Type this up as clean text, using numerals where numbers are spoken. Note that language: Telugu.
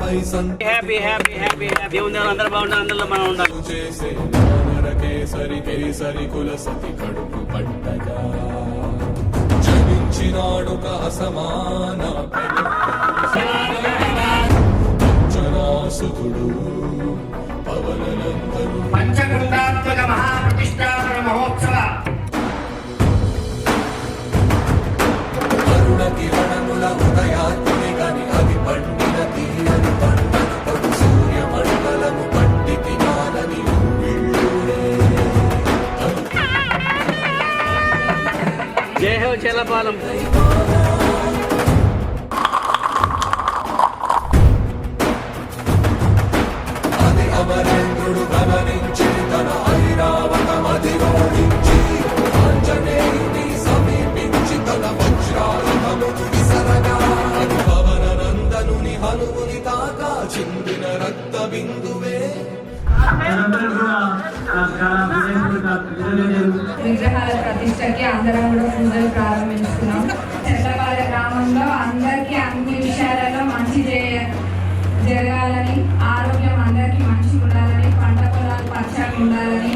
హ్యాపీ హ్యాపీ హ్యాపీ దేవుని అందరూ బాగుండాలి, అందరిలో మనం ఉండాలి. కేసరి కేసరి కుల సతి కడుపు పట్టగా జనించినాడు సమాన సుతుడు పవనందరు పంచకుండాత్మక మహాప్రతిష్టాపన మహోత్సవ అరుణ కిరణముల ఉదయాత్మి గని అది పండిన తీరని పండగ సూర్య మండలము పట్టి తినాలని జై హో చెల్లపాలెం. అది అమరేంద్రుడు గమనించి తన ఐరావతమది ఓడించి ఆంజనేయుని సమీపించి తన వజ్రాయుధము విసరగా అది పవన నందనుని హనుముని తాకా చిందిన రక్త బిందువే విగ్రహాల ప్రతిష్టకి అందరం కూడా పూజలు ప్రారంభించుకున్నాం. చెల్లపాలెం గ్రామంలో అందరికీ అన్ని విషయాలలో మంచి జరగాలని, ఆరోగ్యం అందరికీ మంచిగా ఉండాలని, పంట పొలాలు పచ్చగా ఉండాలని